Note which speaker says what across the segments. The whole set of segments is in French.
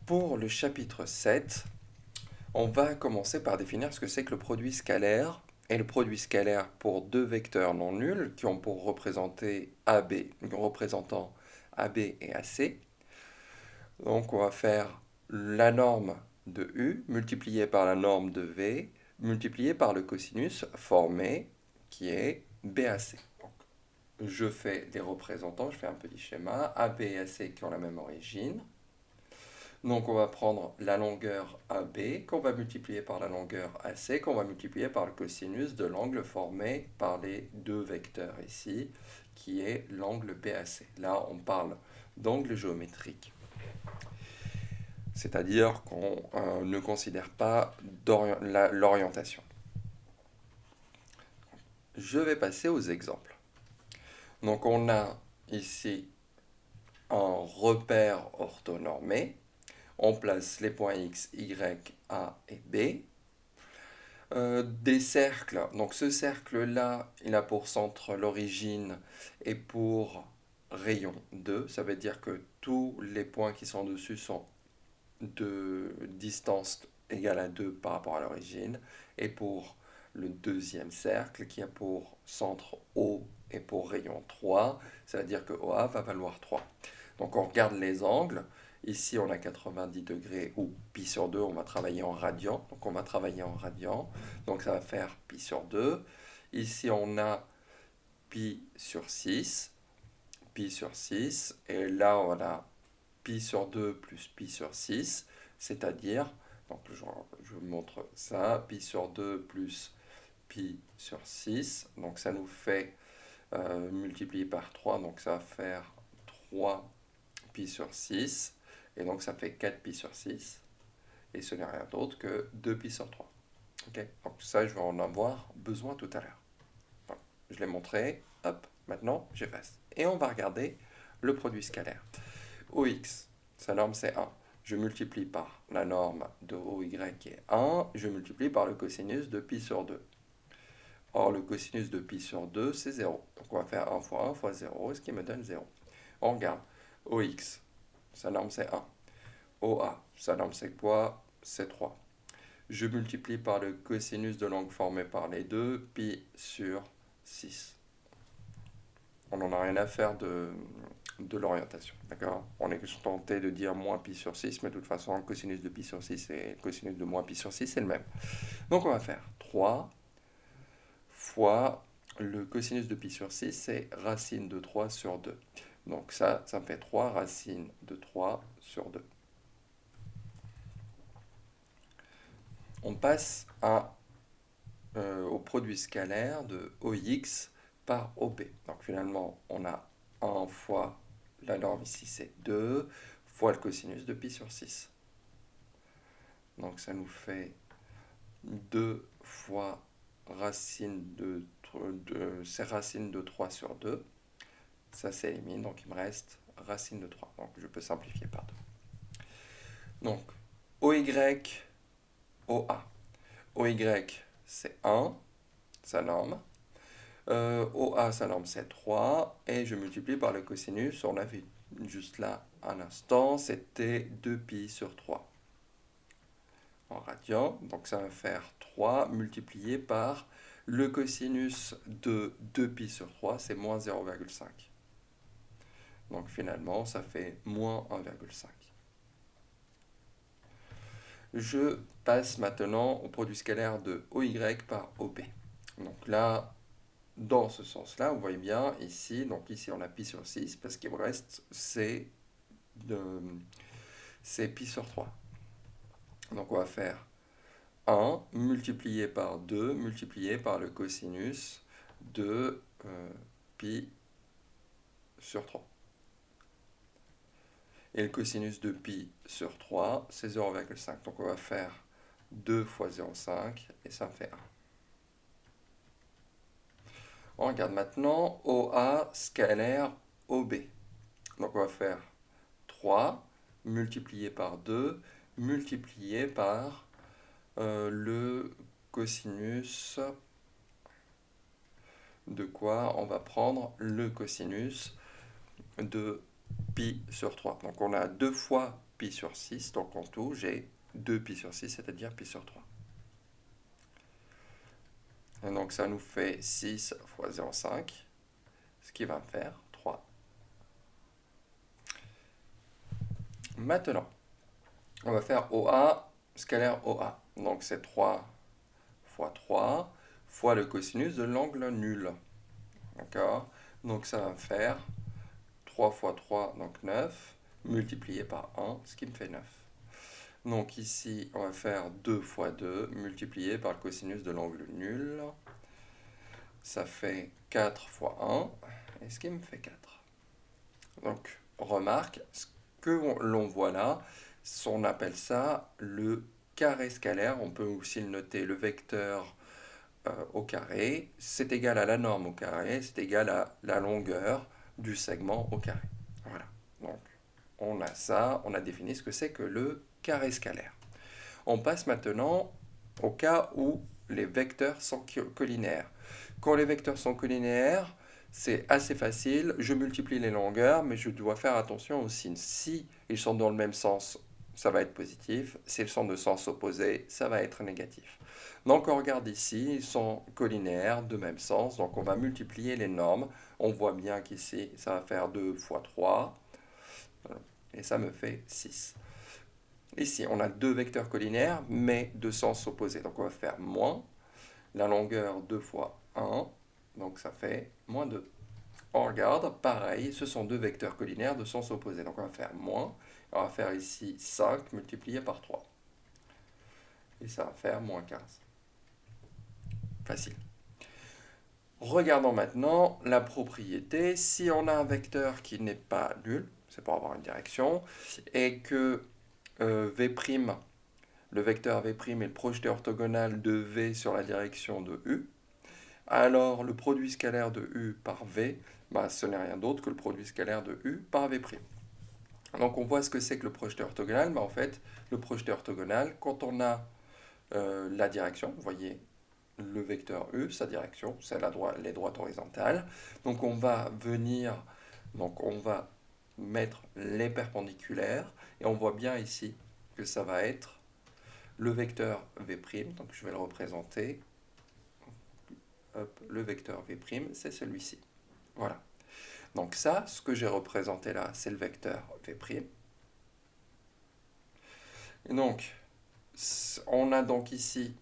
Speaker 1: Pour le chapitre 7, on va commencer par définir ce que c'est que le produit scalaire. Et le produit scalaire pour deux vecteurs non nuls qui ont pour représenter AB, représentant AB et AC. Donc on va faire la norme de U multipliée par la norme de V multipliée par le cosinus formé qui est BAC. Donc, je fais les représentants, je fais un petit schéma, AB et AC qui ont la même origine. Donc on va prendre la longueur AB qu'on va multiplier par la longueur AC qu'on va multiplier par le cosinus de l'angle formé par les deux vecteurs ici, qui est l'angle BAC. Là on parle d'angle géométrique. C'est-à-dire qu'on ne considère pas l'orientation. Je vais passer aux exemples. Donc on a ici un repère orthonormé. On place les points X, Y, A et B. Des cercles. Donc ce cercle-là, il a pour centre l'origine et pour rayon 2. Ça veut dire que tous les points qui sont dessus sont de distance égale à 2 par rapport à l'origine. Et pour le deuxième cercle qui a pour centre O et pour rayon 3, ça veut dire que OA va valoir 3. Donc on regarde les angles. Ici, on a 90 degrés ou pi sur 2, on va travailler en radian. Donc on va travailler en radian. Donc ça va faire pi sur 2. Ici, on a pi sur 6. Pi sur 6. Et là, on a pi sur 2 plus pi sur 6. C'est-à-dire, donc je vous montre ça, pi sur 2 plus pi sur 6. Donc ça nous fait multiplié par 3. Donc ça va faire 3 pi sur 6. Et donc ça fait 4 pi sur 6. Et ce n'est rien d'autre que 2 pi sur 3. Okay, donc ça, je vais en avoir besoin tout à l'heure. Bon, je l'ai montré. Hop, maintenant, j'efface. Et on va regarder le produit scalaire. OX, sa norme c'est 1. Je multiplie par la norme de OY qui est 1. Je multiplie par le cosinus de pi sur 2. Or, le cosinus de pi sur 2, c'est 0. Donc on va faire 1 fois 1 fois 0, ce qui me donne 0. On regarde. OX, sa norme c'est 1. OA, sa norme c'est quoi? C'est 3. Je multiplie par le cosinus de l'angle formé par les deux, pi sur 6. On n'en a rien à faire de l'orientation, d'accord? On est tenté de dire moins pi sur 6, mais de toute façon, le cosinus de pi sur 6 et le cosinus de moins pi sur 6, c'est le même. Donc on va faire 3 fois le cosinus de pi sur 6, c'est racine de 3 sur 2. Donc ça me fait 3 racines de 3 sur 2. On passe au produit scalaire de OX par OB. Donc finalement, on a 1 fois la norme ici, c'est 2, fois le cosinus de pi sur 6. Donc ça nous fait 2 fois racine c'est racine de 3 sur 2. Ça s'élimine, donc il me reste racine de 3. Donc je peux simplifier par 2. Donc OY, OA. OY, c'est 1, sa norme. OA, sa norme, c'est 3. Et je multiplie par le cosinus. On l'a vu juste là un instant. C'était 2 pi sur 3 en radian. Donc ça va faire 3 multiplié par le cosinus de 2 pi sur 3. C'est moins 0,5. Donc finalement, ça fait moins 1,5. Je passe maintenant au produit scalaire de OY par OB. Donc là, dans ce sens-là, vous voyez bien ici, donc ici on a pi sur 6, parce qu'il me reste c'est pi sur 3. Donc on va faire 1 multiplié par 2 multiplié par le cosinus de pi sur 3. Et le cosinus de pi sur 3, c'est 0,5. Donc on va faire 2 fois 0,5 et ça me fait 1. On regarde maintenant OA scalaire OB. Donc on va faire 3 multiplié par 2 multiplié par le cosinus de quoi? On va prendre le cosinus de pi sur 3. Donc on a 2 fois pi sur 6, donc en tout, j'ai 2 pi sur 6, c'est-à-dire pi sur 3. Et donc ça nous fait 6 fois 0,5, ce qui va me faire 3. Maintenant, on va faire OA, scalaire OA. Donc c'est 3 fois 3 fois le cosinus de l'angle nul. D'accord? Donc ça va me faire 3 fois 3, donc 9, multiplié par 1, ce qui me fait 9. Donc ici, on va faire 2 fois 2, multiplié par le cosinus de l'angle nul. Ça fait 4 fois 1, et ce qui me fait 4. Donc, remarque, ce que l'on voit là, on appelle ça le carré scalaire. On peut aussi le noter, le vecteur au carré, c'est égal à la norme au carré, c'est égal à la longueur du segment au carré. Voilà. Donc, on a ça, on a défini ce que c'est que le carré scalaire. On passe maintenant au cas où les vecteurs sont collinaires. Quand les vecteurs sont collinaires, c'est assez facile. Je multiplie les longueurs, mais je dois faire attention aux signes. Si ils sont dans le même sens, ça va être positif. S'ils sont de sens opposé, ça va être négatif. Donc on regarde ici, ils sont collinaires, de même sens. Donc on va multiplier les normes. On voit bien qu'ici, ça va faire 2 fois 3. Et ça me fait 6. Ici, on a deux vecteurs collinaires, mais de sens opposé. Donc on va faire moins. La longueur 2 fois 1, donc ça fait moins 2. On regarde, pareil, ce sont deux vecteurs collinaires de sens opposé. Donc on va faire moins. On va faire ici 5 multiplié par 3. Et ça va faire moins 15. Facile. Regardons maintenant la propriété. Si on a un vecteur qui n'est pas nul, c'est pour avoir une direction, et que V', le vecteur V' est le projeté orthogonal de V sur la direction de U, alors le produit scalaire de U par V, ce n'est rien d'autre que le produit scalaire de U par V'. Donc on voit ce que c'est que le projeté orthogonal. En fait, le projeté orthogonal, quand on a la direction, vous voyez le vecteur U, sa direction, c'est les droites horizontales. Donc on va mettre les perpendiculaires, et on voit bien ici que ça va être le vecteur V', donc je vais le représenter. Hop, le vecteur V', c'est celui-ci. Voilà. Donc ça, ce que j'ai représenté là, c'est le vecteur V'. Et donc, on a donc ici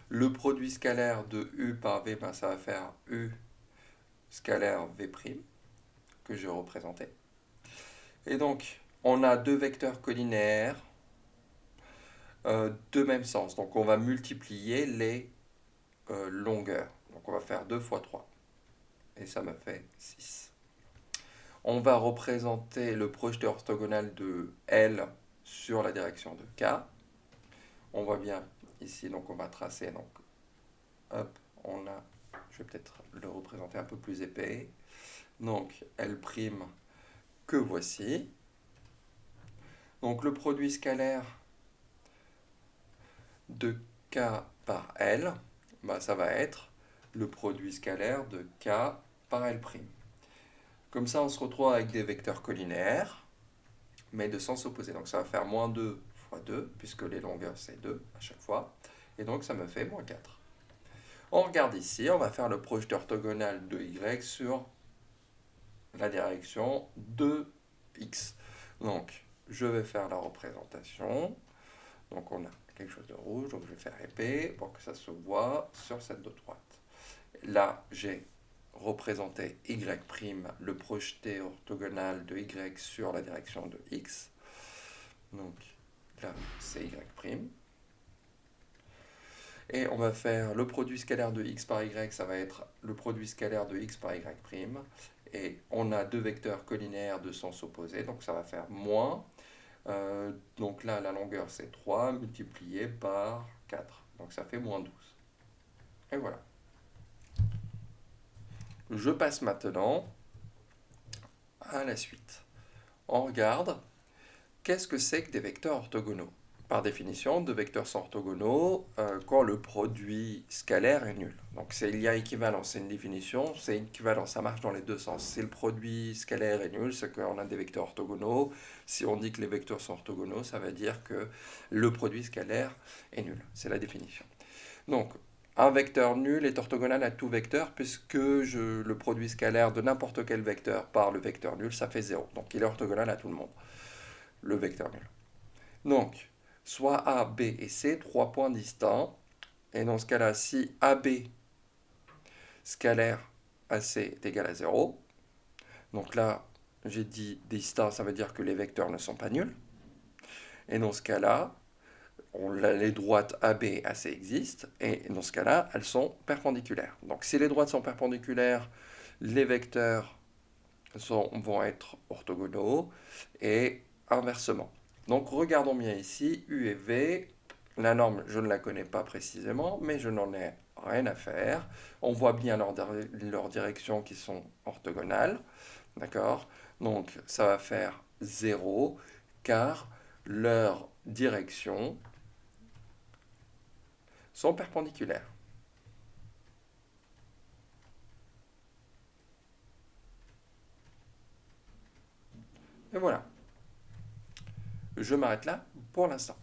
Speaker 1: le produit scalaire de U par V, ça va faire U scalaire V', que j'ai représenté. Et donc, on a deux vecteurs collinaires de même sens. Donc, on va multiplier les longueurs. Donc, on va faire 2 fois 3. Et ça me fait 6. On va représenter le projeté orthogonal de L sur la direction de K. On voit bien ici, donc on va tracer, donc hop, je vais peut-être le représenter un peu plus épais. Donc L' que voici. Donc le produit scalaire de K par L, ça va être le produit scalaire de K par L'. Comme ça, on se retrouve avec des vecteurs collinaires, mais de sens opposé. Donc ça va faire moins 2 fois 2, puisque les longueurs c'est 2 à chaque fois. Et donc ça me fait moins 4. On regarde ici, on va faire le projeté orthogonal de Y sur la direction de X. Donc je vais faire la représentation. Donc on a quelque chose de rouge, donc je vais faire épais pour que ça se voit sur cette de droite. Là, j'ai représenté Y', le projeté orthogonal de Y sur la direction de X. Donc là, c'est Y'. Et on va faire le produit scalaire de X par Y, ça va être le produit scalaire de X par Y'. Et on a deux vecteurs collinaires de sens opposé, donc ça va faire moins. Donc là, la longueur c'est 3 multiplié par 4. Donc ça fait moins 12. Et voilà. Je passe maintenant à la suite. On regarde, qu'est-ce que c'est que des vecteurs orthogonaux? par définition, deux vecteurs sont orthogonaux quand le produit scalaire est nul. Donc il y a équivalence, c'est une définition, c'est équivalent, ça marche dans les deux sens. Si le produit scalaire est nul, c'est qu'on a des vecteurs orthogonaux. Si on dit que les vecteurs sont orthogonaux, ça veut dire que le produit scalaire est nul. C'est la définition. Donc, un vecteur nul est orthogonal à tout vecteur puisque le produit scalaire de n'importe quel vecteur par le vecteur nul, ça fait 0. Donc il est orthogonal à tout le monde, le vecteur nul. Donc, soit A, B et C, 3 points distincts. Et dans ce cas-là, si AB scalaire AC est égal à 0, donc là, j'ai dit distinct, ça veut dire que les vecteurs ne sont pas nuls. Et dans ce cas-là, les droites AB et AC existent, et dans ce cas-là, elles sont perpendiculaires. Donc si les droites sont perpendiculaires, les vecteurs vont être orthogonaux, et inversement. Donc regardons bien ici, U et V, la norme, je ne la connais pas précisément, mais je n'en ai rien à faire. On voit bien leurs directions qui sont orthogonales, d'accord? Donc ça va faire 0, car leurs directions sont perpendiculaires. Et voilà. Je m'arrête là pour l'instant.